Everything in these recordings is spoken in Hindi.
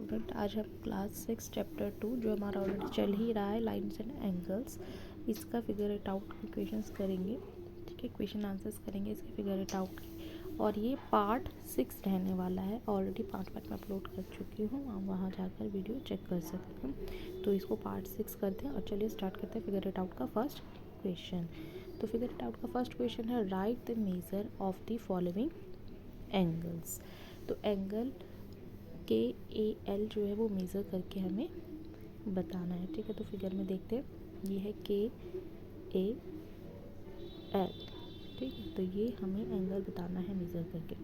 स्टूडेंट, आज हम क्लास 6 चैप्टर 2 जो हमारा ऑलरेडी चल ही रहा है, लाइन्स एंड एंगल्स, इसका फिगर इट आउट के क्वेश्चंस करेंगे। ठीक है, क्वेश्चन आंसर्स करेंगे इसके फिगर इट आउट के। और ये पार्ट 6 रहने वाला है। ऑलरेडी पार्ट में अपलोड कर चुकी हूँ, आप वहाँ जाकर वीडियो चेक कर सकते हैं। तो इसको पार्ट 6 करते हैं और चलिए स्टार्ट करते हैं फिगर इट आउट का फर्स्ट क्वेश्चन। तो फिगर इट आउट का फर्स्ट क्वेश्चन है, right the measure of the following angles. तो एंगल KAL जो है वो मेज़र करके हमें बताना है। ठीक है, तो फिगर में देखते हैं, ये है KAL। ठीक है, तो ये हमें एंगल बताना है मेज़र करके।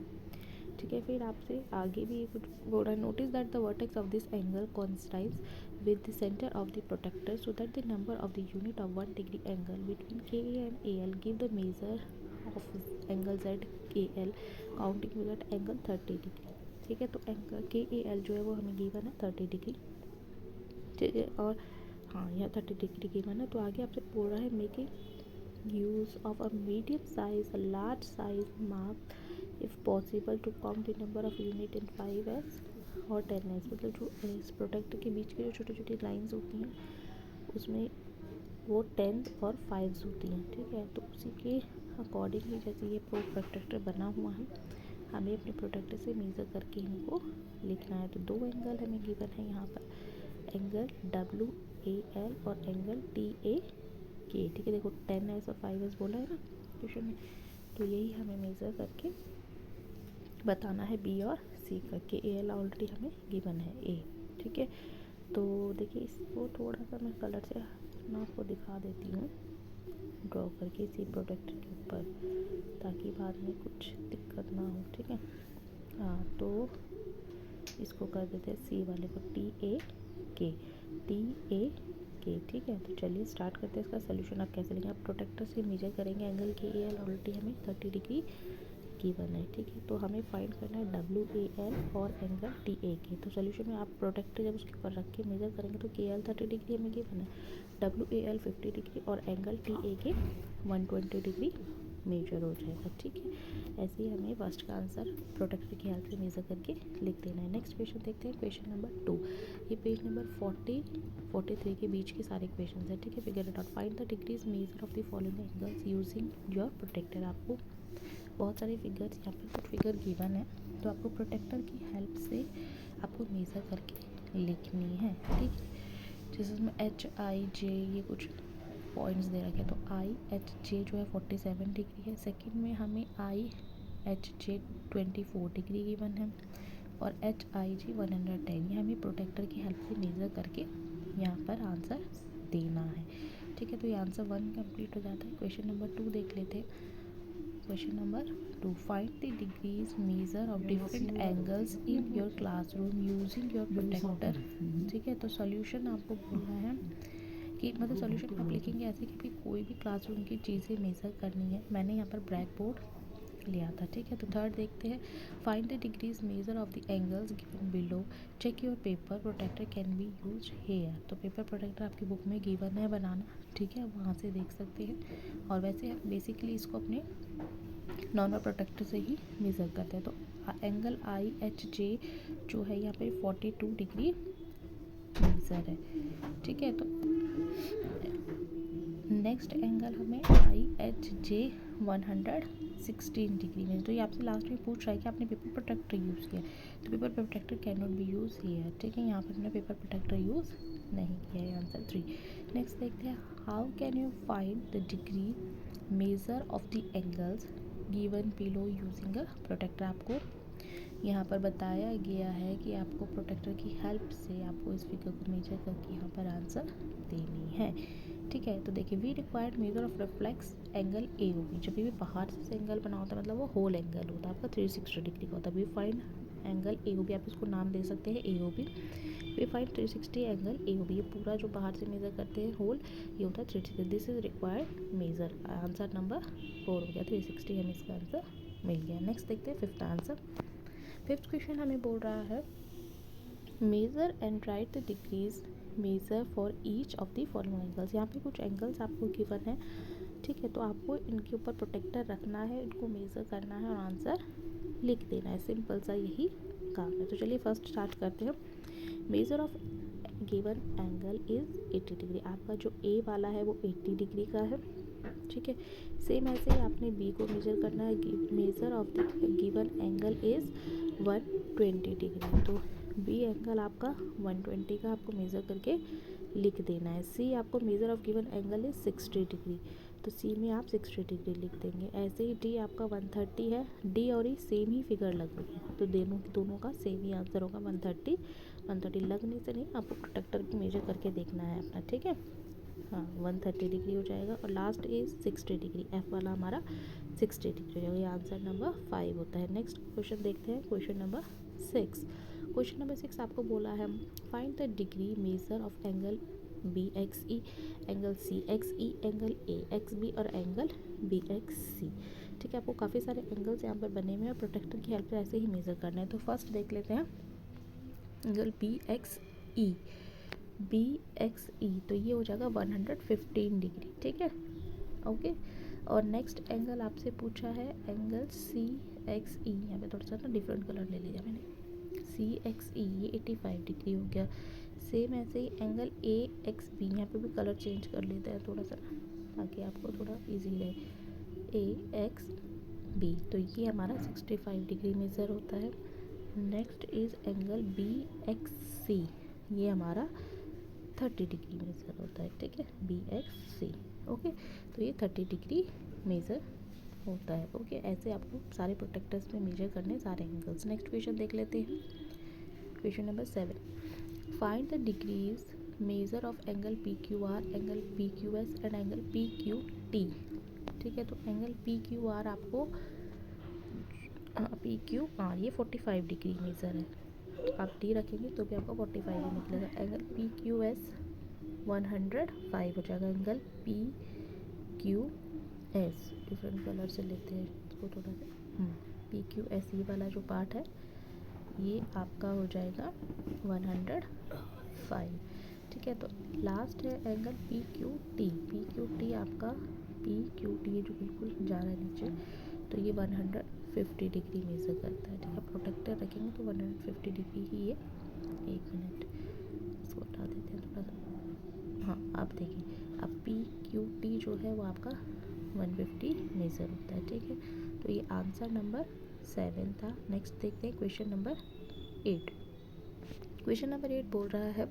ठीक है, फिर आपसे आगे भी कुछ बोल रहा है, notice that the vertex of this angle coincides with the centre of the protractor so that the number of the unit of 1 degree angle between KA and AL give the measure of angle ZKL counting with that angle 30 degree. ठीक है, तो एंगल KAL जो है वो हमें गिवन है 30 डिग्री। ठीक है, और हाँ यहाँ 30 डिग्री गिवन है। तो आगे आपसे बोल रहा है, making use of a medium size, a large size mark if possible to count the number of unit in 5s और 10s। मतलब जो इस प्रोटेक्टर के बीच की जो छोटी छोटी लाइन्स होती हैं उसमें वो 10 और 5 होती हैं। ठीक है, तो उसी के अकॉर्डिंगली जैसे ये प्रोटेक्टर बना हुआ है, हमें अपने प्रोटेक्टर से मेज़र करके इनको लिखना है। तो दो एंगल हमें गिवन है यहाँ पर, एंगल WAL और एंगल TAK। ठीक है, देखो 10s और 5s बोला है ना क्वेश्चन में, तो यही हमें मेज़र करके बताना है B और C का। KAL ऑलरेडी हमें गिवन है A। ठीक है, तो देखिए इसको थोड़ा सा मैं कलर से मैं आपको दिखा देती हूँ ड्रॉ करके इसी प्रोटेक्टर के ऊपर, ताकि बाद में कुछ दिक्कत ना हो। ठीक है, हाँ, तो इसको कर देते हैं C वाले को TAK। ठीक है, तो चलिए स्टार्ट करते हैं इसका सोल्यूशन। आप कैसे लेंगे, आप प्रोटेक्टर से मेजर करेंगे एंगल KAL, ऑलरेडी हमें 30 डिग्री गिवन है। ठीक है, तो हमें फाइंड करना है WAL और एंगल TAK। तो सोल्यूशन में आप प्रोटेक्टर जब उसके ऊपर रख के मेजर करेंगे तो KL 30 डिग्री हमें गिवन है, WAL 50 डिग्री और एंगल TAK 120 डिग्री मेजर हो जाएगा। ठीक है, ऐसे ही हमें फर्स्ट का आंसर प्रोटेक्टर की हेल्प से मेजर करके लिख देना है। नेक्स्ट क्वेश्चन देखते हैं, क्वेश्चन नंबर 2। ये पेज नंबर 40-43 के बीच के सारे क्वेश्चन हैं। ठीक है, figure it out, find the degrees measure of the following angles using your protractor. आपको बहुत सारे फिगर्स यहाँ पे कुछ फिगर गिवन है, तो आपको प्रोटेक्टर की हेल्प से आपको मेज़र करके लिखनी है। ठीक है, जैसे इसमें HIJ ये कुछ पॉइंट्स दे रखे हैं, तो IHJ जो है 47 डिग्री है। सेकंड में हमें IHJ 24 डिग्री गिवन है और HIG 110। ये हमें प्रोटेक्टर की हेल्प से मेज़र करके यहाँ पर आंसर देना है। ठीक है, तो ये आंसर 1 कंप्लीट हो जाता है। क्वेश्चन नंबर 2 देख लेते हैं। Question number 2, find the degrees measure of different angles in your classroom using your protractor. ठीक है, तो सॉल्यूशन आपको बोलना है कि मतलब सॉल्यूशन आप लिखेंगे ऐसे कि कोई भी क्लासरूम की चीज़ें मेज़र करनी है। मैंने यहाँ पर ब्लैक बोर्ड लिया था। ठीक है, तो थर्ड देखते हैं, find the degrees measure of the angles given below, check your paper protractor can be use here. तो पेपर प्रोटेक्टर आपकी बुक में गिवन है बनाना। ठीक है, वहाँ से देख सकते हैं। और वैसे हम बेसिकली इसको अपने नॉर्मल प्रोटेक्टर से ही मेज़र करते हैं। तो एंगल IHJ जो है यहाँ पे 42 डिग्री मेज़र है। ठीक है, तो नेक्स्ट एंगल हमें IHJ 116 डिग्री में। तो ये आपसे लास्ट में पूछ रहा है कि आपने पेपर प्रोटेक्टर यूज़ किया, तो paper protractor can not be use here. ठीक है, यहाँ पर हमने पेपर प्रोटेक्टर यूज़ नहीं किया है, आंसर 3। नेक्स्ट देखते हैं, how can you find the degree measure of the angles given below using a protractor. आपको यहाँ पर बताया गया है कि आपको प्रोटेक्टर की हेल्प से आपको इस फिगर को मेजर करके यहाँ पर आंसर देनी है। ठीक है, तो देखिए, we required measure of reflex angle AOB। जब भी बाहर से एंगल बना होता है मतलब वो होल एंगल होता है आपका 360 डिग्री का होता है। वी फाइंड एंगल AOB, आप इसको नाम दे सकते हैं AOB। We find 360 angle AOB, ये पूरा जो बाहर से मेजर करते हैं होल ये होता है 360। This is required measure. Answer number 4 हो गया, 360 हमें इसका आंसर मिल गया। नेक्स्ट देखते हैं फिफ्थ आंसर। फिफ्थ क्वेश्चन हमें बोल रहा है, measure and write the degrees measure for each of the following angles. यहाँ पे कुछ एंगल्स आपको गिवन है। ठीक है, तो आपको इनके ऊपर प्रोटेक्टर रखना है, इनको मेज़र करना है और आंसर लिख देना है। सिंपल सा यही काम है। तो चलिए फर्स्ट स्टार्ट करते हैं। Measure of given angle is 80 degree. आपका जो ए वाला है वो 80 डिग्री का है, ठीक है। सेम ऐसे ही आपने बी को मेजर करना है, major of the given angle is 120 degree. तो बी एंगल आपका 120 का आपको मेज़र करके लिख देना है। सी आपको measure of given angle is 60 degree, तो सी में आप 60 डिग्री लिख देंगे। ऐसे ही डी आपका 130 है, डी और ई सेम ही फिगर लगेगी, तो दोनों का सेम ही आंसर होगा 130 लगने से नहीं, आपको प्रोटेक्टर की मेजर करके देखना है अपना, ठीक है। हाँ 130 डिग्री हो जाएगा। और लास्ट इज 60 डिग्री, एफ वाला हमारा 60 डिग्री हो जाएगा। ये आंसर नंबर 5 होता है। नेक्स्ट क्वेश्चन देखते हैं, क्वेश्चन नंबर 6। क्वेश्चन नंबर 6 आपको बोला है find the degree measure of angle B X E, angle C X E, angle A X B और एंगल बी एक्स सी, ठीक है। आपको काफ़ी सारे एंगल्स यहाँ पर बने हुए हैं और प्रोटेक्टर की हेल्प से ऐसे ही मेज़र करना है। तो फर्स्ट देख लेते हैं एंगल बी एक्स ई, बी एक्स ई, तो ये हो जाएगा 115 डिग्री, ठीक है, ओके। और नेक्स्ट एंगल आपसे पूछा है एंगल सी एक्स ई, यहाँ पे थोड़ा सा ना डिफरेंट कलर ले लिया मैंने, सी एक्स ई ये 85 डिग्री हो गया। सेम ऐसे ही एंगल ए एक्स बी, यहाँ पे भी कलर चेंज कर लेते हैं थोड़ा सा ताकि आपको थोड़ा इजी रहे। ए एक्स बी, तो ये हमारा 65 डिग्री मेज़र होता है। Next is angle B X C, ये हमारा 30 डिग्री मेज़र होता है, ठीक है, बी एक्स सी, ओके। तो ये 30 डिग्री मेज़र होता है, ओके। ऐसे आपको सारे प्रोटेक्टर्स में मेजर करने सारे एंगल्स। नेक्स्ट क्वेश्चन देख लेते हैं, question number 7। Find the degrees measure of angle P Q R, angle P Q S and angle P Q T, ठीक है। तो एंगल पी क्यू आर आपको पी क्यू आर ये 45 डिग्री मेज़र है, आप टी रखेंगे तो भी आपको 45 ही निकलेगा। एंगल पी क्यू एस 105 हो जाएगा। Angle P Q S different colour से लेते हैं इसको थोड़ा सा, पी क्यू एस ये वाला जो पार्ट है ये आपका हो जाएगा 105, ठीक है। तो लास्ट है angle P Q T, P Q T आपका पी क्यू टी जो बिल्कुल जा रहा है नीचे, तो ये 150 डिग्री मेज़र करता है, ठीक है। प्रोटेक्टर रखेंगे तो 150 डिग्री ही ये, एक मिनट इसको हटा देते हैं थोड़ा सा, हाँ आप देखिए अब पी क्यू टी जो है वो आपका 150 मेज़र होता है, ठीक है। तो ये आंसर नंबर 7 था। नेक्स्ट देखते हैं क्वेश्चन नंबर 8। क्वेश्चन नंबर 8 बोल रहा है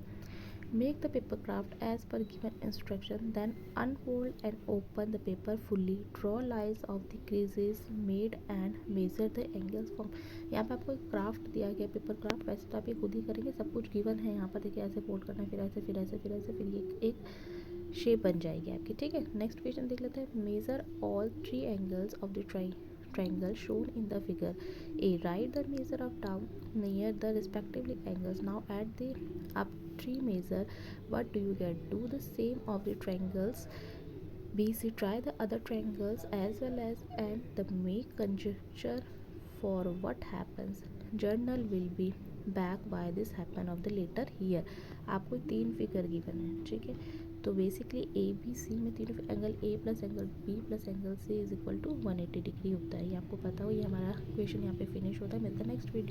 make the paper craft as per given instruction, then unfold and open the paper fully, draw lines of the creases made and measure the angles from. यहाँ पे आपको एक क्राफ्ट दिया गया, पेपर क्राफ्ट, वैसे तो आप ये खुद ही करेंगे, सब कुछ गिवन है यहाँ पर, देखिए ऐसे फोल्ड करना है, फिर ऐसे फिर ऐसे फिर ऐसे, फिर ये एक शेप बन जाएगी आपकी, ठीक है। नेक्स्ट क्वेश्चन देख लेते हैं measure all 3 angles of the triangle shown in the figure. A. Write the measure of down near the respectively angles. Now add the up 3 measure. What do you get? Do the same of the triangles. B. C. Try the other triangles as well as and the make conjecture for what happens. Journal will be back why this happen of the later here. आपको 3 फिगर गिवन है, ठीक है। तो बेसिकली ए बी सी में तीनों angle A plus angle B plus angle C is equal to 180 degree होता है, ये आपको पता हो। ये हमारा क्वेश्चन यहाँ पे फिनिश होता है। मिलता है नेक्स्ट वीडियो।